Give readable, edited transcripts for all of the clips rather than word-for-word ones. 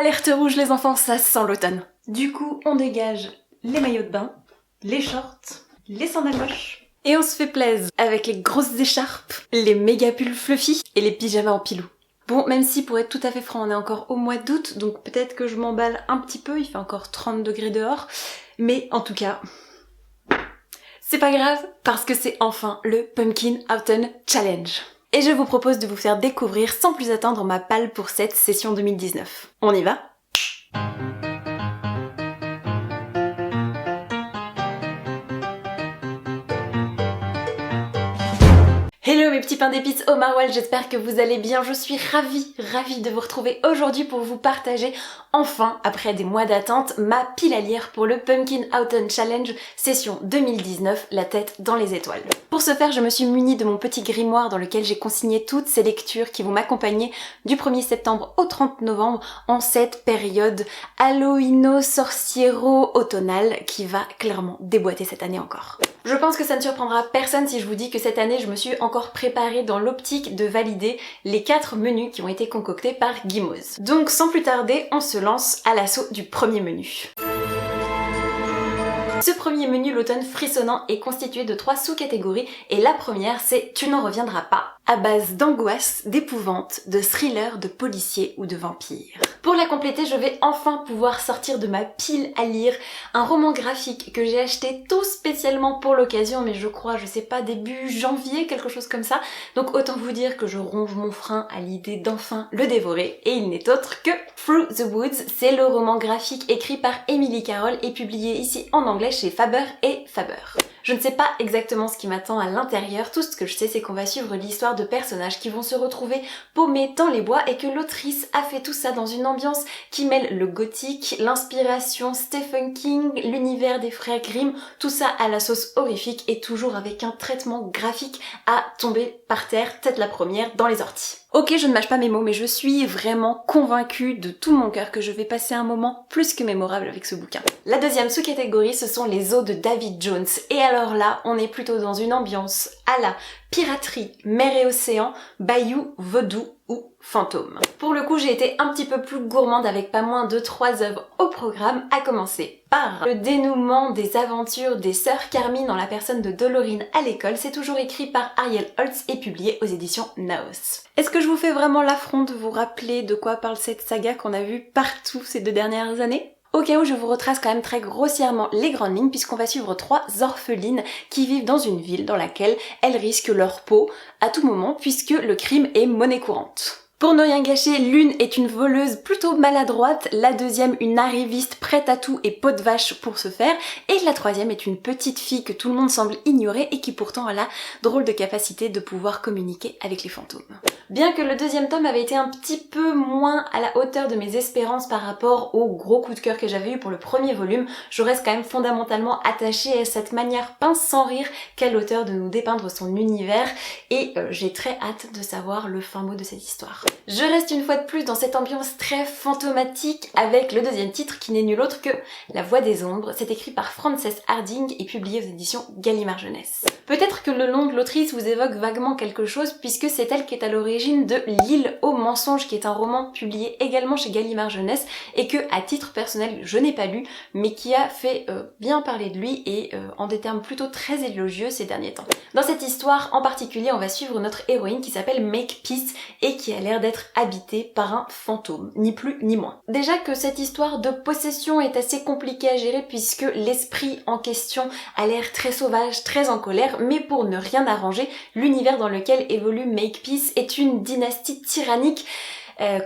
Alerte rouge les enfants, ça sent l'automne. Du coup, on dégage les maillots de bain, les shorts, les sandales moches. Et on se fait plaisir avec les grosses écharpes, les méga pulls fluffy et les pyjamas en pilou. Bon, même si pour être tout à fait franc, on est encore au mois d'août, donc peut-être que je m'emballe un petit peu, il fait encore 30 degrés dehors. Mais en tout cas, c'est pas grave, parce que c'est enfin le Pumpkin Autumn Challenge. Et je vous propose de vous faire découvrir sans plus attendre ma palle pour cette session 2019. On y va ? Hello mes petits pains d'épices au maroilles, j'espère que vous allez bien. Je suis ravie de vous retrouver aujourd'hui pour vous partager enfin, après des mois d'attente, ma pile à lire pour le Pumpkin Autumn Challenge session 2019, la tête dans les étoiles. Pour ce faire, je me suis munie de mon petit grimoire dans lequel j'ai consigné toutes ces lectures qui vont m'accompagner du 1er septembre au 30 novembre en cette période halloweeno-sorciero-automnale qui va clairement déboîter cette année encore. Je pense que ça ne surprendra personne si je vous dis que cette année, je me suis encore préparée dans l'optique de valider les 4 menus qui ont été concoctés par Gimoz. Donc sans plus tarder, on se lance à l'assaut du premier menu. Ce premier menu, l'automne frissonnant, est constitué de 3 sous-catégories et la première c'est « Tu n'en reviendras pas », à base d'angoisse, d'épouvante, de thriller, de policier ou de vampire. Pour la compléter, je vais enfin pouvoir sortir de ma pile à lire un roman graphique que j'ai acheté tout spécialement pour l'occasion, mais je crois, je sais pas, début janvier, quelque chose comme ça. Donc autant vous dire que je ronge mon frein à l'idée d'enfin le dévorer, et il n'est autre que Through the Woods. C'est le roman graphique écrit par Emily Carroll et publié ici en anglais chez Faber et Faber. Je ne sais pas exactement ce qui m'attend à l'intérieur, tout ce que je sais c'est qu'on va suivre l'histoire de personnages qui vont se retrouver paumés dans les bois et que l'autrice a fait tout ça dans une ambiance qui mêle le gothique, l'inspiration Stephen King, l'univers des frères Grimm, tout ça à la sauce horrifique et toujours avec un traitement graphique à tomber par terre, tête la première, dans les orties. Ok, je ne mâche pas mes mots, mais je suis vraiment convaincue de tout mon cœur que je vais passer un moment plus que mémorable avec ce bouquin. La deuxième sous-catégorie, ce sont les eaux de David Jones. Et alors là, on est plutôt dans une ambiance à la piraterie, mer et océan, bayou, vaudou ou fantôme. Pour le coup, j'ai été un petit peu plus gourmande avec pas moins de 3 œuvres au programme, à commencer par le dénouement des aventures des sœurs Carmine en la personne de Dolorine à l'école. C'est toujours écrit par Ariel Holtz et publié aux éditions Naos. Est-ce que je vous fais vraiment l'affront de vous rappeler de quoi parle cette saga qu'on a vue partout ces 2 dernières années ? Au cas où, je vous retrace quand même très grossièrement les grandes lignes puisqu'on va suivre 3 orphelines qui vivent dans une ville dans laquelle elles risquent leur peau à tout moment puisque le crime est monnaie courante. Pour ne rien gâcher, l'une est une voleuse plutôt maladroite, la deuxième une arriviste prête à tout et peau de vache pour se faire, et la troisième est une petite fille que tout le monde semble ignorer et qui pourtant a la drôle de capacité de pouvoir communiquer avec les fantômes. Bien que le deuxième tome avait été un petit peu moins à la hauteur de mes espérances par rapport au gros coup de cœur que j'avais eu pour le premier volume, je reste quand même fondamentalement attachée à cette manière pince sans rire qu'a l'auteur de nous dépeindre son univers et j'ai très hâte de savoir le fin mot de cette histoire. Je reste une fois de plus dans cette ambiance très fantomatique avec le deuxième titre qui n'est nul autre que La Voix des Ombres. C'est écrit par Frances Hardinge et publié aux éditions Gallimard Jeunesse. Peut-être que le nom de l'autrice vous évoque vaguement quelque chose puisque c'est elle qui est à l'origine de L'île aux mensonges qui est un roman publié également chez Gallimard Jeunesse et que à titre personnel je n'ai pas lu mais qui a fait bien parler de lui et en des termes plutôt très élogieux ces derniers temps. Dans cette histoire en particulier on va suivre notre héroïne qui s'appelle Makepeace et qui a l'air d'être habitée par un fantôme, ni plus ni moins. Déjà que cette histoire de possession est assez compliquée à gérer puisque l'esprit en question a l'air très sauvage, très en colère, mais pour ne rien arranger, l'univers dans lequel évolue Makepeace est une dynastie tyrannique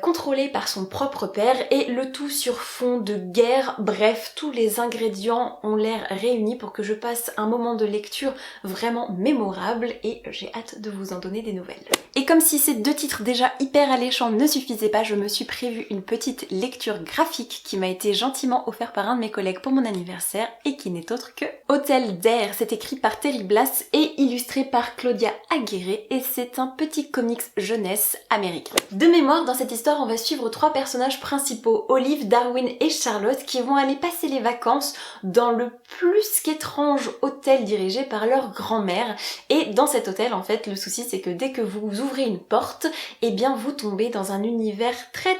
contrôlé par son propre père et le tout sur fond de guerre. Bref, tous les ingrédients ont l'air réunis pour que je passe un moment de lecture vraiment mémorable et j'ai hâte de vous en donner des nouvelles. Et comme si ces 2 titres déjà hyper alléchants ne suffisaient pas, je me suis prévu une petite lecture graphique qui m'a été gentiment offerte par un de mes collègues pour mon anniversaire et qui n'est autre que Hôtel d'Air. C'est écrit par Terry Blass et illustré par Claudia Aguirre et c'est un petit comics jeunesse américain. De mémoire, dans cette cette histoire, on va suivre 3 personnages principaux, Olive, Darwin et Charlotte, qui vont aller passer les vacances dans le plus qu'étrange hôtel dirigé par leur grand-mère. Et dans cet hôtel, en fait, le souci c'est que dès que vous ouvrez une porte, eh bien vous tombez dans un univers très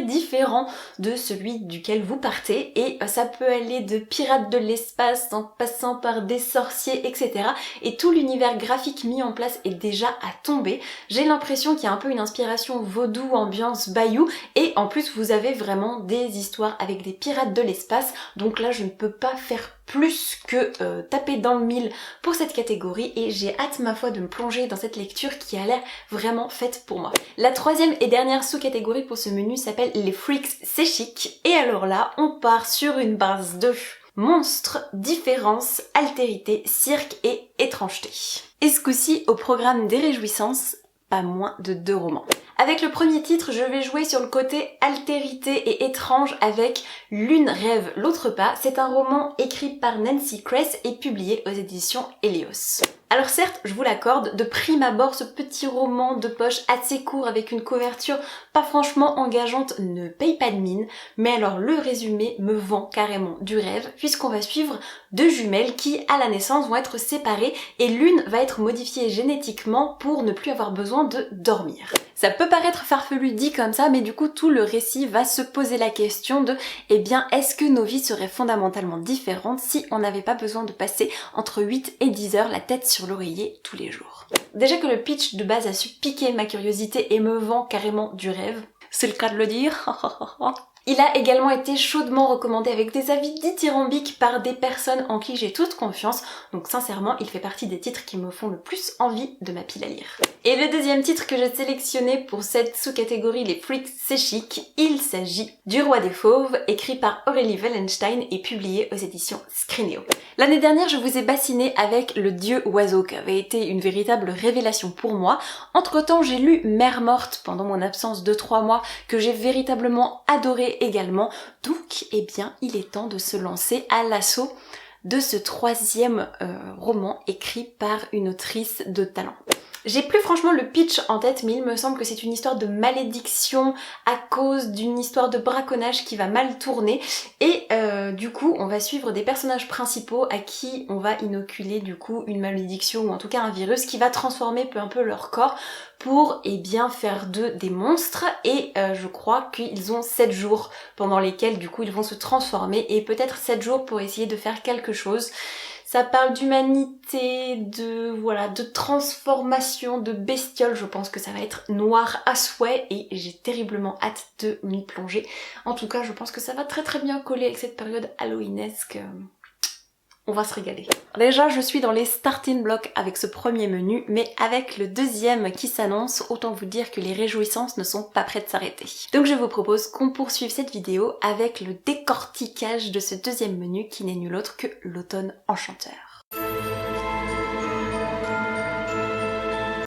différent de celui duquel vous partez. Et ça peut aller de pirates de l'espace en passant par des sorciers, etc. Et tout l'univers graphique mis en place est déjà à tomber. J'ai l'impression qu'il y a un peu une inspiration vaudou, ambiance bayou, et en plus vous avez vraiment des histoires avec des pirates de l'espace, donc là je ne peux pas faire plus que taper dans le mille pour cette catégorie, et j'ai hâte ma foi de me plonger dans cette lecture qui a l'air vraiment faite pour moi. La troisième et dernière sous-catégorie pour ce menu s'appelle Les Freaks c'est chic, et alors là on part sur une base de monstres, différence, altérité, cirque et étrangeté. Et ce coup-ci, au programme des réjouissances, pas moins de 2 romans. Avec le premier titre, je vais jouer sur le côté altérité et étrange avec L'une rêve, l'autre pas. C'est un roman écrit par Nancy Kress et publié aux éditions Helios. Alors certes, je vous l'accorde, de prime abord, ce petit roman de poche assez court avec une couverture pas franchement engageante ne paye pas de mine, mais alors le résumé me vend carrément du rêve, puisqu'on va suivre 2 jumelles qui, à la naissance, vont être séparées et l'une va être modifiée génétiquement pour ne plus avoir besoin de dormir. Ça peut paraître farfelu dit comme ça, mais du coup tout le récit va se poser la question de eh bien est-ce que nos vies seraient fondamentalement différentes si on n'avait pas besoin de passer entre 8 et 10 heures la tête sur l'oreiller tous les jours. Déjà que le pitch de base a su piquer ma curiosité et me vend carrément du rêve, c'est le cas de le dire. Il a également été chaudement recommandé avec des avis dithyrambiques par des personnes en qui j'ai toute confiance, donc sincèrement il fait partie des titres qui me font le plus envie de ma pile à lire. Et le deuxième titre que j'ai sélectionné pour cette sous-catégorie Les Freaks c'est chic, il s'agit du Roi des Fauves, écrit par Aurélie Wallenstein et publié aux éditions Scrinéo. L'année dernière je vous ai bassiné avec Le Dieu Oiseau qui avait été une véritable révélation pour moi. Entre temps j'ai lu Mère Morte pendant mon absence de 3 mois que j'ai véritablement adoré également, donc eh bien il est temps de se lancer à l'assaut de ce 3e roman écrit par une autrice de talent. J'ai plus franchement le pitch en tête, mais il me semble que c'est une histoire de malédiction à cause d'une histoire de braconnage qui va mal tourner, et du coup on va suivre des personnages principaux à qui on va inoculer du coup une malédiction ou en tout cas un virus qui va transformer peu à peu leur corps pour eh bien faire d'eux des monstres, et je crois qu'ils ont 7 jours pendant lesquels du coup ils vont se transformer, et peut-être 7 jours pour essayer de faire quelque chose. Ça parle d'humanité, de transformation, de bestioles. Je pense que ça va être noir à souhait et j'ai terriblement hâte de m'y plonger. En tout cas, je pense que ça va très bien coller avec cette période halloweenesque. On va se régaler. Déjà, je suis dans les starting blocks avec ce premier menu, mais avec le deuxième qui s'annonce, autant vous dire que les réjouissances ne sont pas prêtes de s'arrêter. Donc je vous propose qu'on poursuive cette vidéo avec le décortiquage de ce deuxième menu qui n'est nul autre que l'automne enchanteur.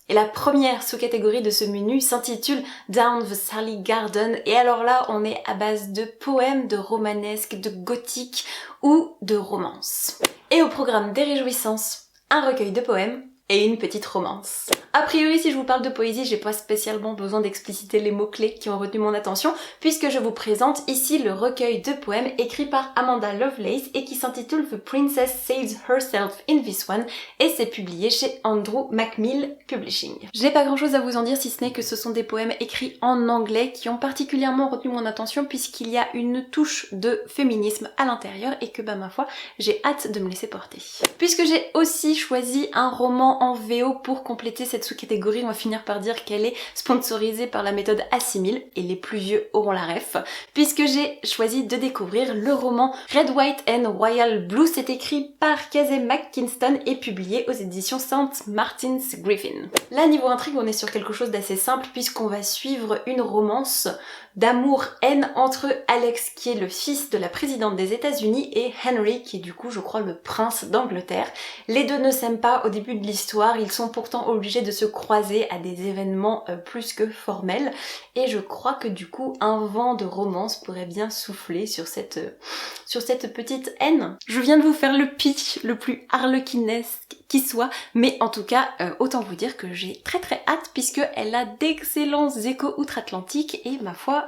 Et la première sous-catégorie de ce menu s'intitule Down the Sally Garden, et alors là on est à base de poèmes, de romanesque, de gothique ou de romance. Et au programme des réjouissances, un recueil de poèmes et une petite romance. A priori, si je vous parle de poésie, j'ai pas spécialement besoin d'expliciter les mots-clés qui ont retenu mon attention, puisque je vous présente ici le recueil de poèmes écrit par Amanda Lovelace et qui s'intitule The Princess Saves Herself in This One, et c'est publié chez Andrew Macmill Publishing. J'ai pas grand chose à vous en dire si ce n'est que ce sont des poèmes écrits en anglais qui ont particulièrement retenu mon attention puisqu'il y a une touche de féminisme à l'intérieur et que ma foi, j'ai hâte de me laisser porter. Puisque j'ai aussi choisi un roman en VO pour compléter cette sous-catégorie, on va finir par dire qu'elle est sponsorisée par la méthode Assimil, et les plus vieux auront la ref, puisque j'ai choisi de découvrir le roman Red, White and Royal Blue. C'est écrit par Casey McKinston et publié aux éditions St. Martin's Griffin. Là, niveau intrigue, on est sur quelque chose d'assez simple puisqu'on va suivre une romance d'amour-haine entre Alex qui est le fils de la présidente des États-Unis et Henry qui est du coup je crois le prince d'Angleterre. Les deux ne s'aiment pas au début de l'histoire, ils sont pourtant obligés de se croiser à des événements plus que formels et je crois que du coup un vent de romance pourrait bien souffler sur cette petite haine. Je viens de vous faire le pitch le plus harlequinesque qui soit, mais en tout cas autant vous dire que j'ai très hâte puisque elle a d'excellents échos outre-Atlantique et ma foi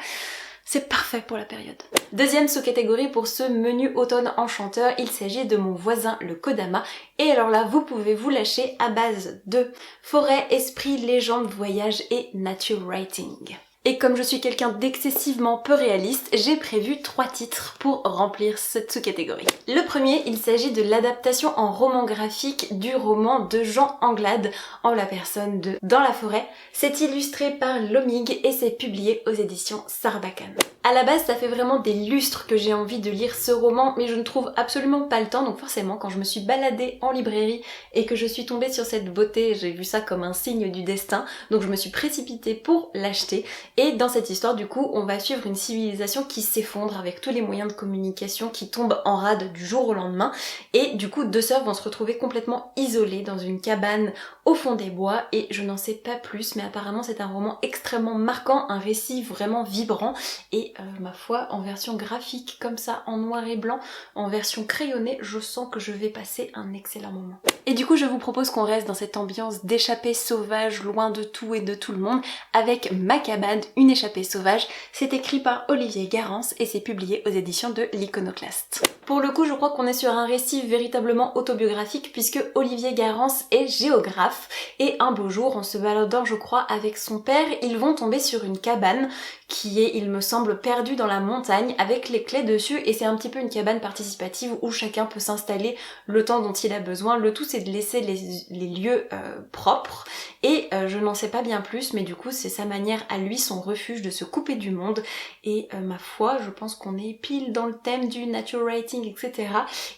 c'est parfait pour la période. Deuxième sous-catégorie pour ce menu automne enchanteur, il s'agit de Mon voisin le Kodama. Et alors là, vous pouvez vous lâcher à base de forêt, esprit, légende, voyage et nature writing. Et comme je suis quelqu'un d'excessivement peu réaliste, j'ai prévu 3 titres pour remplir cette sous-catégorie. Le premier, il s'agit de l'adaptation en roman graphique du roman de Jean Anglade en la personne de Dans la forêt. C'est illustré par Lomig et c'est publié aux éditions Sarbacane. À la base, ça fait vraiment des lustres que j'ai envie de lire ce roman, mais je ne trouve absolument pas le temps, donc forcément, quand je me suis baladée en librairie et que je suis tombée sur cette beauté, j'ai vu ça comme un signe du destin, donc je me suis précipitée pour l'acheter. Et dans cette histoire, du coup, on va suivre une civilisation qui s'effondre avec tous les moyens de communication qui tombent en rade du jour au lendemain. Et du coup, 2 sœurs vont se retrouver complètement isolées dans une cabane au fond des bois. Et je n'en sais pas plus, mais apparemment c'est un roman extrêmement marquant, un récit vraiment vibrant. Et ma foi, en version graphique comme ça, en noir et blanc, en version crayonnée, je sens que je vais passer un excellent moment. Et du coup, je vous propose qu'on reste dans cette ambiance d'échappée sauvage, loin de tout et de tout le monde, avec Ma cabane, une échappée sauvage. C'est écrit par Olivier Garance et c'est publié aux éditions de l'Iconoclaste. Pour le coup, je crois qu'on est sur un récit véritablement autobiographique puisque Olivier Garance est géographe et un beau jour, en se baladant, je crois, avec son père, ils vont tomber sur une cabane qui est, il me semble, perdue dans la montagne avec les clés dessus et c'est un petit peu une cabane participative où chacun peut s'installer le temps dont il a besoin. Le tout c'est de laisser les lieux propres et je n'en sais pas bien plus mais du coup c'est sa manière à lui, son refuge de se couper du monde et ma foi je pense qu'on est pile dans le thème du nature writing etc.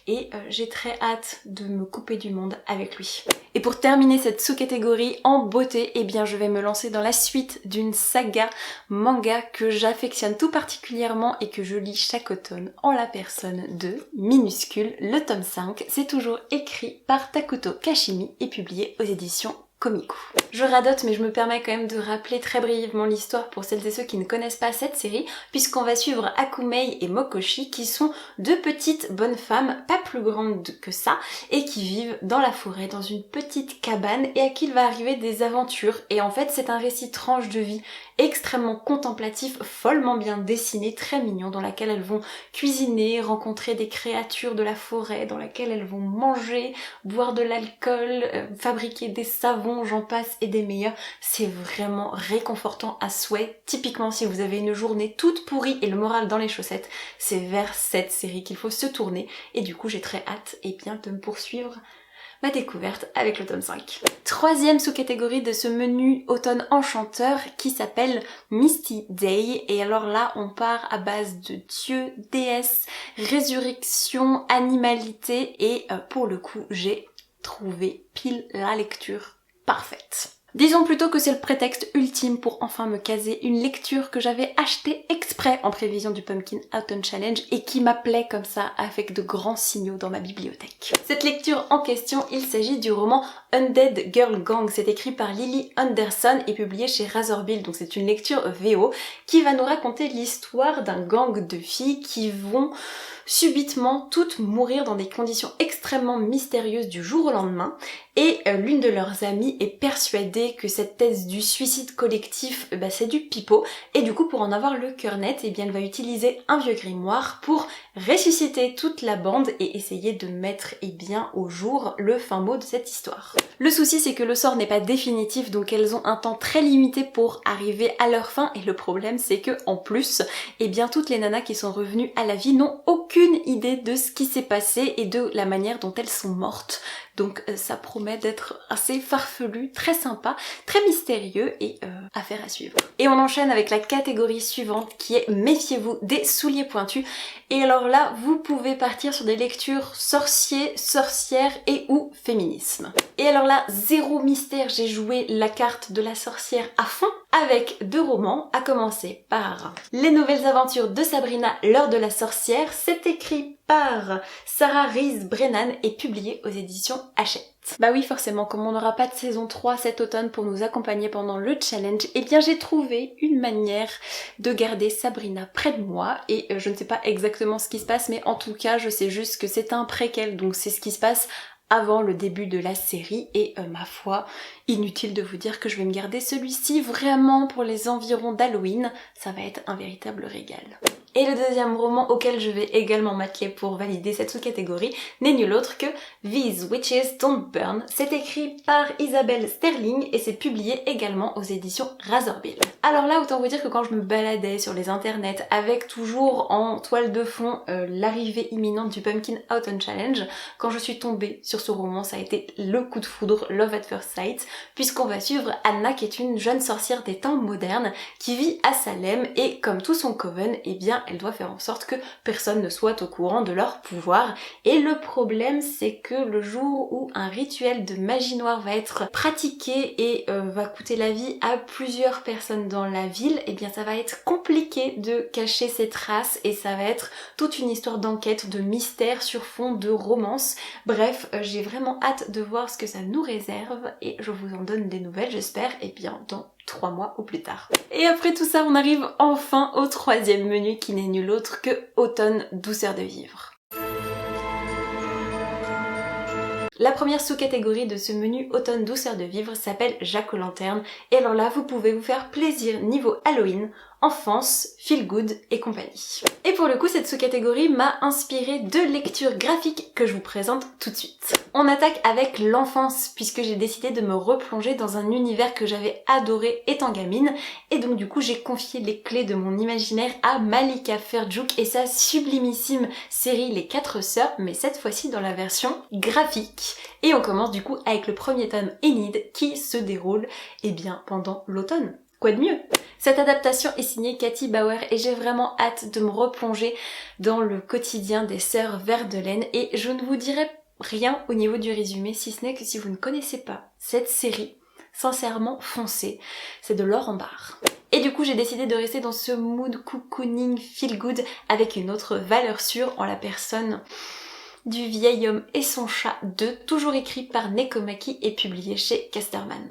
et j'ai très hâte de me couper du monde avec lui. Et pour terminer cette sous-catégorie en beauté, eh bien je vais me lancer dans la suite d'une saga manga que j'affectionne tout particulièrement et que je lis chaque automne en la personne de Minuscule, le tome 5. C'est toujours écrit par Takuto Kashimi et publié aux éditions Komiku. Je radote mais je me permets quand même de rappeler très brièvement l'histoire pour celles et ceux qui ne connaissent pas cette série puisqu'on va suivre Akumei et Mokoshi qui sont 2 petites bonnes femmes pas plus grandes que ça et qui vivent dans la forêt dans une petite cabane et à qui il va arriver des aventures et en fait c'est un récit tranche de vie extrêmement contemplatif, follement bien dessiné, très mignon, dans laquelle elles vont cuisiner, rencontrer des créatures de la forêt, dans laquelle elles vont manger, boire de l'alcool, fabriquer des savons, j'en passe et des meilleurs. C'est vraiment réconfortant à souhait. Typiquement, si vous avez une journée toute pourrie et le moral dans les chaussettes, c'est vers cette série qu'il faut se tourner. Et du coup, j'ai très hâte de me poursuivre ma découverte avec le tome 5. Troisième sous-catégorie de ce menu automne enchanteur qui s'appelle Misty Day. Et alors là, on part à base de dieux, déesses, résurrection, animalité et pour le coup, j'ai trouvé pile la lecture parfaite. Disons plutôt que c'est le prétexte ultime pour enfin me caser une lecture que j'avais achetée exprès en prévision du Pumpkin Autumn Challenge et qui m'appelait comme ça avec de grands signaux dans ma bibliothèque. Cette lecture en question, il s'agit du roman Undead Girl Gang. C'est écrit par Lily Anderson et publié chez Razorbill, donc c'est une lecture VO qui va nous raconter l'histoire d'un gang de filles qui vont subitement toutes mourir dans des conditions extrêmement mystérieuses du jour au lendemain et l'une de leurs amies est persuadée que cette thèse du suicide collectif c'est du pipeau et du coup pour en avoir le cœur net elle va utiliser un vieux grimoire pour ressusciter toute la bande et essayer de mettre au jour le fin mot de cette histoire. Le souci c'est que le sort n'est pas définitif donc elles ont un temps très limité pour arriver à leur fin et le problème c'est que en plus toutes les nanas qui sont revenues à la vie n'ont aucune idée de ce qui s'est passé et de la manière dont elles sont mortes. Donc ça promet d'être assez farfelu, très sympa Très mystérieux et affaire à suivre. Et on enchaîne avec la catégorie suivante qui est méfiez-vous des souliers pointus. Et alors là, vous pouvez partir sur des lectures sorciers, sorcières et ou féminisme. Et alors là, zéro mystère, j'ai joué la carte de la sorcière à fond avec 2 romans, à commencer par Les nouvelles aventures de Sabrina, l'heure de la sorcière. C'est écrit par Sarah Rees Brennan et publié aux éditions Hachette. Bah oui, forcément, comme on n'aura pas de saison 3 cet automne pour nous accompagner pendant le challenge, eh bien j'ai trouvé une manière de garder Sabrina près de moi et je ne sais pas exactement ce qui se passe, mais en tout cas je sais juste que c'est un préquel, donc c'est ce qui se passe avant le début de la série et ma foi, inutile de vous dire que je vais me garder celui-ci vraiment pour les environs d'Halloween, ça va être un véritable régal. Et le deuxième roman auquel je vais également m'atteler pour valider cette sous-catégorie n'est nul autre que These Witches Don't Burn. C'est écrit par Isabelle Sterling et c'est publié également aux éditions Razorbill. Alors là, autant vous dire que quand je me baladais sur les internets avec toujours en toile de fond l'arrivée imminente du Pumpkin Autumn Challenge, quand je suis tombée sur ce roman, ça a été le coup de foudre, Love at First Sight, puisqu'on va suivre Anna qui est une jeune sorcière des temps modernes qui vit à Salem et comme tout son coven, eh bien elle doit faire en sorte que personne ne soit au courant de leur pouvoir. Et le problème, c'est que le jour où un rituel de magie noire va être pratiqué et va coûter la vie à plusieurs personnes dans la ville, eh bien ça va être compliqué de cacher ces traces et ça va être toute une histoire d'enquête, de mystère sur fond de romance. Bref, j'ai vraiment hâte de voir ce que ça nous réserve et je vous en donne des nouvelles, j'espère, et bien dans 3 mois au plus tard. Et après tout ça, on arrive enfin au 3e menu qui n'est nul autre que Automne, douceur de vivre. La première sous-catégorie de ce menu Automne, douceur de vivre s'appelle Jack-o'-lanterne et alors là, vous pouvez vous faire plaisir niveau Halloween, enfance, feel good et compagnie. Et pour le coup, cette sous-catégorie m'a inspiré 2 lectures graphiques que je vous présente tout de suite. On attaque avec l'enfance puisque j'ai décidé de me replonger dans un univers que j'avais adoré étant gamine et donc du coup j'ai confié les clés de mon imaginaire à Malika Ferjouk et sa sublimissime série Les 4 sœurs, mais cette fois-ci dans la version graphique. Et on commence du coup avec le premier tome Enid qui se déroule pendant l'automne. Quoi de mieux? Cette adaptation est signée Cathy Bauer et j'ai vraiment hâte de me replonger dans le quotidien des sœurs Verlaine et je ne vous dirai rien au niveau du résumé si ce n'est que si vous ne connaissez pas cette série, sincèrement foncez, c'est de l'or en barre. Et du coup j'ai décidé de rester dans ce mood cocooning feel good avec une autre valeur sûre en la personne du vieil homme et son chat 2, toujours écrit par Nekomaki et publié chez Casterman.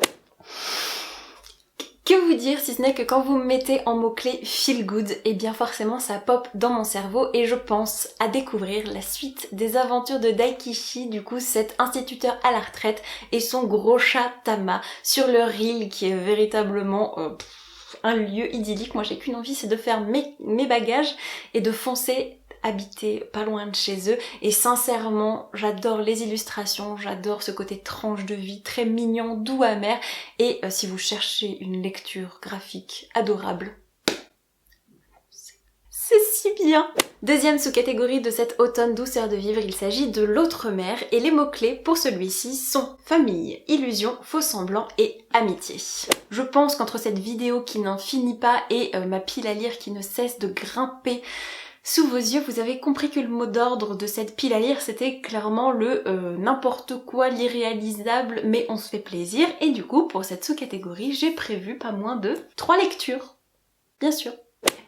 Que vous dire si ce n'est que quand vous me mettez en mots-clés feel good, et bien forcément ça pop dans mon cerveau et je pense à découvrir la suite des aventures de Daikishi, du coup cet instituteur à la retraite et son gros chat Tama sur leur île qui est véritablement un lieu idyllique. Moi j'ai qu'une envie, c'est de faire mes bagages et de foncer habiter pas loin de chez eux et sincèrement j'adore les illustrations, j'adore ce côté tranche de vie très mignon, doux, amer et si vous cherchez une lecture graphique adorable, c'est si bien. Deuxième sous-catégorie de cette automne douceur de vivre, il s'agit de l'autre mère et les mots-clés pour celui-ci sont famille, illusion, faux semblant et amitié. Je pense qu'entre cette vidéo qui n'en finit pas et ma pile à lire qui ne cesse de grimper sous vos yeux, vous avez compris que le mot d'ordre de cette pile à lire c'était clairement le n'importe quoi, l'irréalisable, mais on se fait plaisir. Et du coup, pour cette sous-catégorie, j'ai prévu pas moins de 3 lectures. Bien sûr.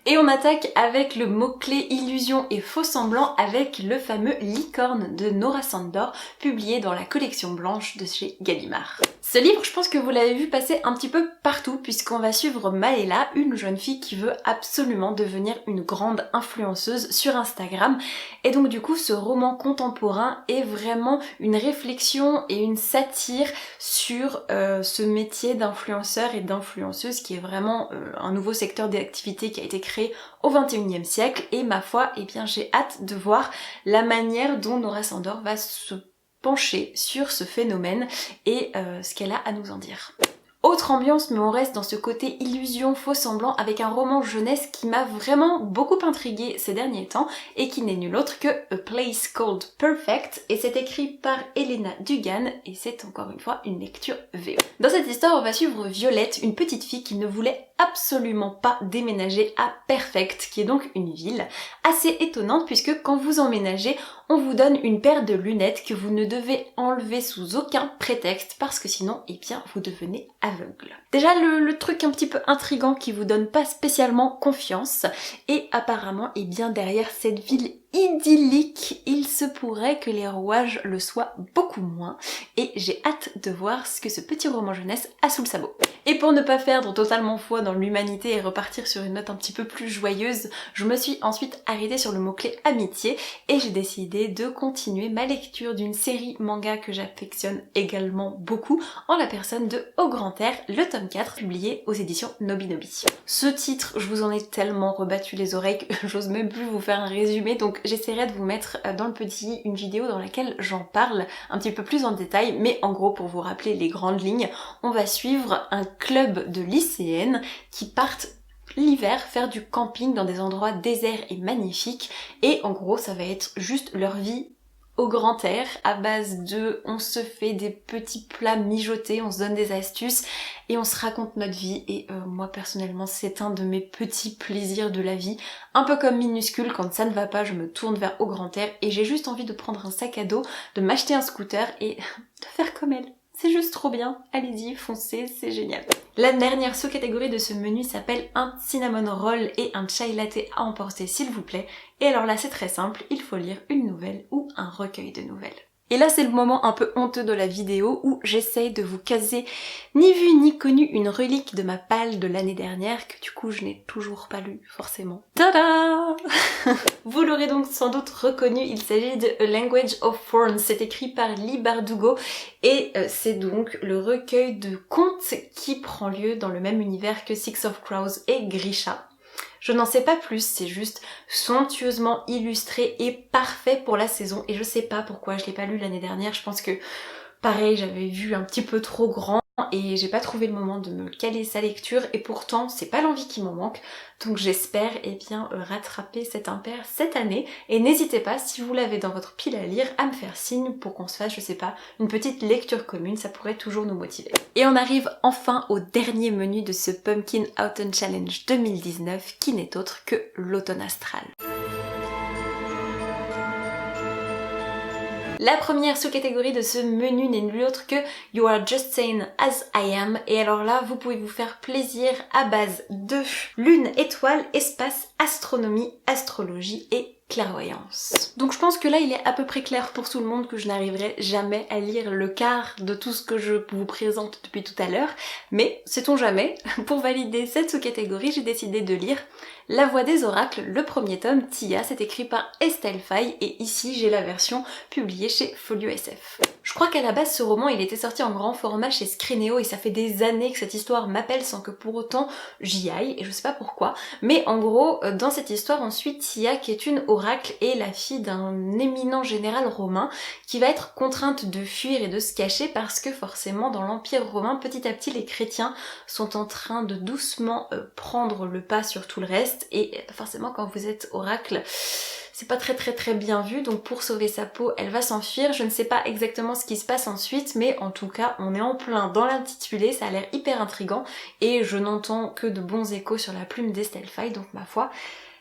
Et on attaque avec le mot-clé illusion et faux semblant avec le fameux Licorne de Nora Sandor, publié dans la collection blanche de chez Gallimard. Ce livre, je pense que vous l'avez vu passer un petit peu partout puisqu'on va suivre Maëla, une jeune fille qui veut absolument devenir une grande influenceuse sur Instagram. Et donc du coup, ce roman contemporain est vraiment une réflexion et une satire sur ce métier d'influenceur et d'influenceuse qui est vraiment un nouveau secteur d'activité qui a été créé au XXIe siècle. Et ma foi, eh bien j'ai hâte de voir la manière dont Nora Sandor va se pencher sur ce phénomène et ce qu'elle a à nous en dire. Autre ambiance, mais on reste dans ce côté illusion, faux semblant, avec un roman jeunesse qui m'a vraiment beaucoup intriguée ces derniers temps et qui n'est nul autre que A Place Called Perfect, et c'est écrit par Elena Dugan et c'est encore une fois une lecture VO. Dans cette histoire, on va suivre Violette, une petite fille qui ne voulait absolument pas déménager à Perfect, qui est donc une ville assez étonnante puisque quand vous emménagez, on vous donne une paire de lunettes que vous ne devez enlever sous aucun prétexte parce que sinon, eh bien, vous devenez aveugle. Déjà, le truc un petit peu intriguant qui vous donne pas spécialement confiance, et apparemment, eh bien, derrière cette ville idyllique, il se pourrait que les rouages le soient beaucoup moins, et j'ai hâte de voir ce que ce petit roman jeunesse a sous le sabot. Et pour ne pas perdre totalement foi dans l'humanité et repartir sur une note un petit peu plus joyeuse, je me suis ensuite arrêtée sur le mot-clé amitié, et j'ai décidé de continuer ma lecture d'une série manga que j'affectionne également beaucoup, en la personne de Au Grand Air, le tome 4, publié aux éditions Nobinobi. Ce titre, je vous en ai tellement rebattu les oreilles que j'ose même plus vous faire un résumé, donc j'essaierai de vous mettre dans le petit une vidéo dans laquelle j'en parle un petit peu plus en détail, mais en gros pour vous rappeler les grandes lignes, on va suivre un club de lycéennes qui partent l'hiver faire du camping dans des endroits déserts et magnifiques, et en gros ça va être juste leur vie au grand air, à base de on se fait des petits plats mijotés, on se donne des astuces et on se raconte notre vie, et moi personnellement c'est un de mes petits plaisirs de la vie, un peu comme Minuscule, quand ça ne va pas je me tourne vers Au Grand Air et j'ai juste envie de prendre un sac à dos, de m'acheter un scooter et de faire comme elle. C'est juste trop bien, allez-y, foncez, c'est génial. La dernière sous-catégorie de ce menu s'appelle un cinnamon roll et un chai latte à emporter s'il vous plaît. Et alors là c'est très simple, il faut lire une nouvelle ou un recueil de nouvelles. Et là c'est le moment un peu honteux de la vidéo où j'essaye de vous caser ni vu ni connu une relique de ma palle de l'année dernière que du coup je n'ai toujours pas lu forcément. Tada! Vous l'aurez donc sans doute reconnu, il s'agit de A Language of Thorns, c'est écrit par Leigh Bardugo et c'est donc le recueil de contes qui prend lieu dans le même univers que Six of Crows et Grisha. Je n'en sais pas plus, c'est juste somptueusement illustré et parfait pour la saison, et je sais pas pourquoi je l'ai pas lu l'année dernière, je pense que pareil j'avais vu un petit peu trop grand et j'ai pas trouvé le moment de me caler sa lecture, et pourtant c'est pas l'envie qui m'en manque, donc j'espère bien rattraper cet impair cette année, et n'hésitez pas si vous l'avez dans votre pile à lire à me faire signe pour qu'on se fasse, je sais pas, une petite lecture commune, ça pourrait toujours nous motiver. Et on arrive enfin au dernier menu de ce Pumpkin Autumn Challenge 2019 qui n'est autre que l'automne astral. La première sous-catégorie de ce menu n'est nulle autre que You Are Just Sane As I Am, et alors là vous pouvez vous faire plaisir à base de lune, étoile, espace, astronomie, astrologie et clairvoyance. Donc je pense que là il est à peu près clair pour tout le monde que je n'arriverai jamais à lire le quart de tout ce que je vous présente depuis tout à l'heure, mais sait-on jamais, pour valider cette sous-catégorie j'ai décidé de lire La Voix des Oracles, le premier tome, Tia, c'est écrit par Estelle Faye, et ici j'ai la version publiée chez Folio SF. Je crois qu'à la base ce roman il était sorti en grand format chez Scrineo et ça fait des années que cette histoire m'appelle sans que pour autant j'y aille, et je sais pas pourquoi, mais en gros dans cette histoire on suit Tia qui est une oracle et la fille d'un éminent général romain qui va être contrainte de fuir et de se cacher parce que forcément dans l'Empire romain petit à petit les chrétiens sont en train de doucement prendre le pas sur tout le reste, et forcément quand vous êtes oracle c'est pas très bien vu, donc pour sauver sa peau elle va s'enfuir. Je ne sais pas exactement ce qui se passe ensuite, mais en tout cas on est en plein dans l'intitulé, ça a l'air hyper intriguant et je n'entends que de bons échos sur la plume d'Estelle Faye, donc ma foi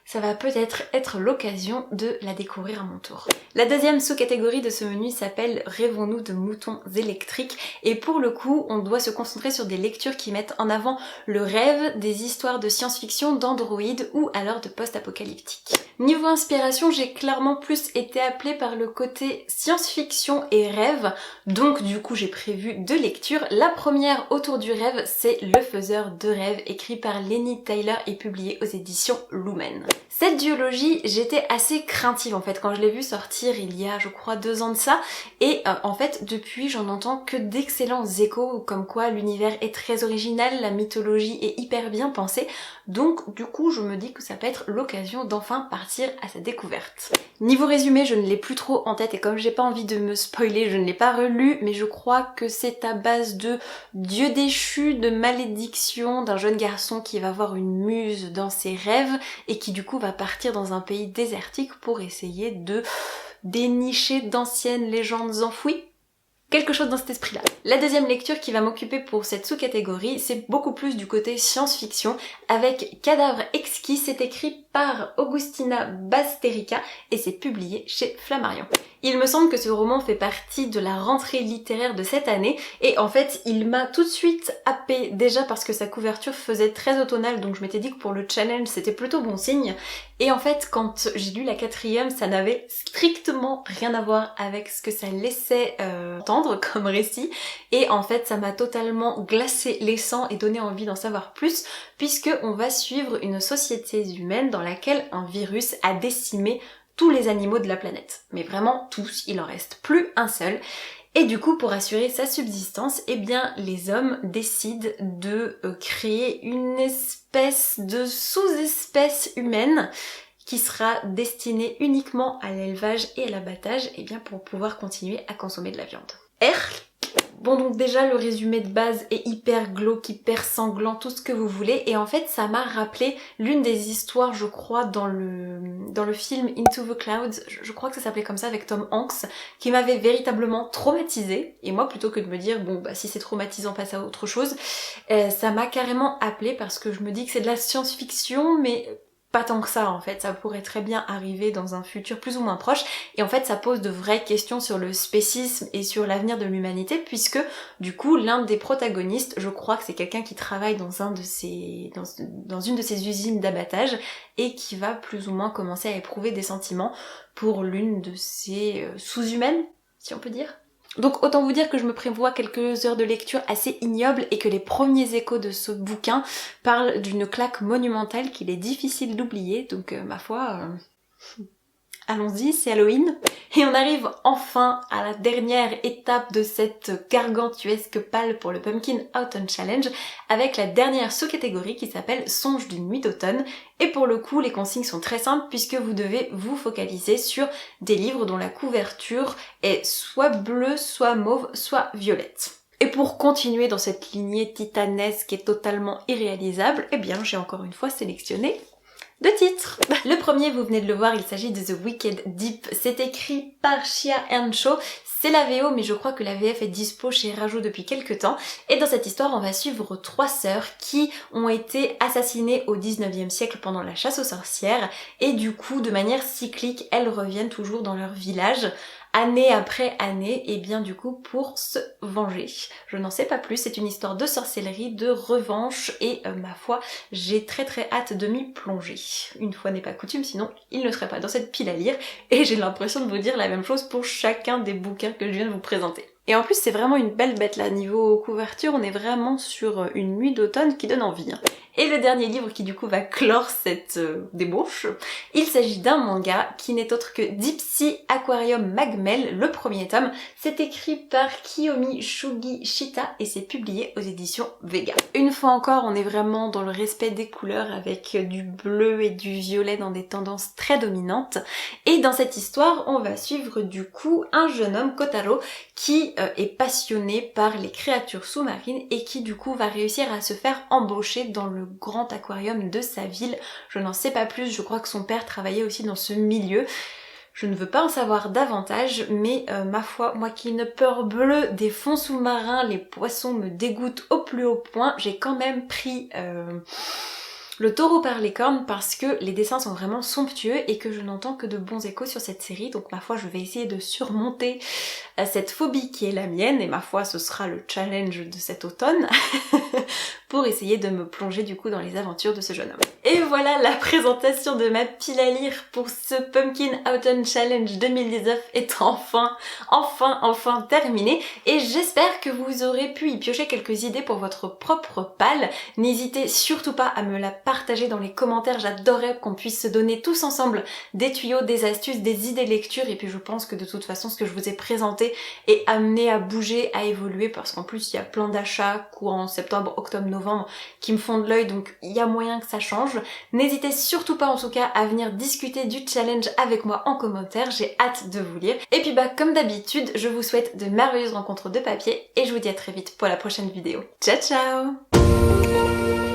ça va peut-être être l'occasion de la découvrir à mon tour. La deuxième sous-catégorie de ce menu s'appelle Rêvons-nous de moutons électriques, et pour le coup on doit se concentrer sur des lectures qui mettent en avant le rêve, des histoires de science-fiction, d'androïdes ou alors de post-apocalyptique. Niveau inspiration, j'ai clairement plus été appelée par le côté science-fiction et rêve, donc du coup j'ai prévu deux lectures. La première autour du rêve, c'est Le Faiseur de rêves, écrit par Lenny Tyler et publié aux éditions Lumen. Cette duologie, j'étais assez craintive en fait quand je l'ai vue sortir il y a je crois 2 ans de ça, et en fait depuis j'en entends que d'excellents échos comme quoi l'univers est très original, la mythologie est hyper bien pensée, donc du coup je me dis que ça peut être l'occasion d'enfin partir partir à sa découverte. Niveau résumé, je ne l'ai plus trop en tête et comme j'ai pas envie de me spoiler, je ne l'ai pas relu, mais je crois que c'est à base de dieu déchu, de malédiction, d'un jeune garçon qui va voir une muse dans ses rêves et qui du coup va partir dans un pays désertique pour essayer de dénicher d'anciennes légendes enfouies. Quelque chose dans cet esprit-là. La deuxième lecture qui va m'occuper pour cette sous-catégorie, c'est beaucoup plus du côté science-fiction, avec Cadavre exquis, c'est écrit par Augustina Basterica et c'est publié chez Flammarion. Il me semble que ce roman fait partie de la rentrée littéraire de cette année et en fait il m'a tout de suite happé déjà parce que sa couverture faisait très automnale donc je m'étais dit que pour le challenge c'était plutôt bon signe et en fait quand j'ai lu la quatrième ça n'avait strictement rien à voir avec ce que ça laissait entendre comme récit et en fait ça m'a totalement glacé les sangs et donné envie d'en savoir plus puisque on va suivre une société humaine dans laquelle un virus a décimé tous les animaux de la planète. Mais vraiment tous, il en reste plus un seul. Et du coup, pour assurer sa subsistance, eh bien, les hommes décident de créer une espèce de sous-espèce humaine qui sera destinée uniquement à l'élevage et à l'abattage, eh bien, pour pouvoir continuer à consommer de la viande. Bon donc déjà le résumé de base est hyper glauque, hyper sanglant, tout ce que vous voulez et en fait ça m'a rappelé l'une des histoires je crois dans le film Into the Clouds, je crois que ça s'appelait comme ça avec Tom Hanks, qui m'avait véritablement traumatisée et moi plutôt que de me dire bon bah si c'est traumatisant passe à autre chose, ça m'a carrément appelée parce que je me dis que c'est de la science-fiction mais pas tant que ça en fait, ça pourrait très bien arriver dans un futur plus ou moins proche et en fait ça pose de vraies questions sur le spécisme et sur l'avenir de l'humanité puisque du coup l'un des protagonistes, je crois que c'est quelqu'un qui travaille dans une de ces usines d'abattage et qui va plus ou moins commencer à éprouver des sentiments pour l'une de ces sous-humaines, si on peut dire. Donc autant vous dire que je me prévois quelques heures de lecture assez ignobles et que les premiers échos de ce bouquin parlent d'une claque monumentale qu'il est difficile d'oublier, donc ma foi, allons-y, c'est Halloween. Et on arrive enfin à la dernière étape de cette gargantuesque palle pour le Pumpkin Autumn Challenge avec la dernière sous-catégorie qui s'appelle Songe d'une nuit d'automne. Et pour le coup, les consignes sont très simples puisque vous devez vous focaliser sur des livres dont la couverture est soit bleue, soit mauve, soit violette. Et pour continuer dans cette lignée titanesque et totalement irréalisable, eh bien j'ai encore une fois sélectionné deux titres. Le premier, vous venez de le voir, il s'agit de The Wicked Deep. C'est écrit par Shia Earnshaw. C'est la VO, mais je crois que la VF est dispo chez Rajou depuis quelques temps. Et dans cette histoire, on va suivre trois sœurs qui ont été assassinées au 19e siècle pendant la chasse aux sorcières. Et du coup, de manière cyclique, elles reviennent toujours dans leur village, année après année, et bien du coup pour se venger. Je n'en sais pas plus, c'est une histoire de sorcellerie, de revanche, et ma foi, j'ai très hâte de m'y plonger. Une fois n'est pas coutume, sinon il ne serait pas dans cette pile à lire, et j'ai l'impression de vous dire la même chose pour chacun des bouquins que je viens de vous présenter. Et en plus c'est vraiment une belle bête là, niveau couverture, on est vraiment sur une nuit d'automne qui donne envie. Et le dernier livre qui du coup va clore cette débauche, il s'agit d'un manga qui n'est autre que Deep Sea Aquarium Magmel, le premier tome. C'est écrit par Kiyomi Shugishita et c'est publié aux éditions Vega. Une fois encore, on est vraiment dans le respect des couleurs avec du bleu et du violet dans des tendances très dominantes. Et dans cette histoire, on va suivre du coup un jeune homme, Kotaro, qui est passionné par les créatures sous-marines et qui du coup va réussir à se faire embaucher dans le grand aquarium de sa ville. Je n'en sais pas plus, je crois que son père travaillait aussi dans ce milieu. Je ne veux pas en savoir davantage, mais ma foi, moi qui ai une peur bleue des fonds sous-marins, les poissons me dégoûtent au plus haut point, j'ai quand même pris le taureau par les cornes parce que les dessins sont vraiment somptueux et que je n'entends que de bons échos sur cette série, donc ma foi je vais essayer de surmonter cette phobie qui est la mienne et ma foi ce sera le challenge de cet automne pour essayer de me plonger du coup dans les aventures de ce jeune homme. Et voilà, la présentation de ma pile à lire pour ce Pumpkin Autumn Challenge 2019 est enfin terminée et j'espère que vous aurez pu y piocher quelques idées pour votre propre palle. N'hésitez surtout pas à me la partager dans les commentaires, j'adorerais qu'on puisse se donner tous ensemble des tuyaux, des astuces, des idées lecture et puis je pense que de toute façon ce que je vous ai présenté est amené à bouger, à évoluer parce qu'en plus il y a plein d'achats courant septembre, octobre-novembre qui me font de l'œil, donc il y a moyen que ça change. N'hésitez surtout pas en tout cas à venir discuter du challenge avec moi en commentaire, j'ai hâte de vous lire. Et puis comme d'habitude, je vous souhaite de merveilleuses rencontres de papier et je vous dis à très vite pour la prochaine vidéo. Ciao ciao!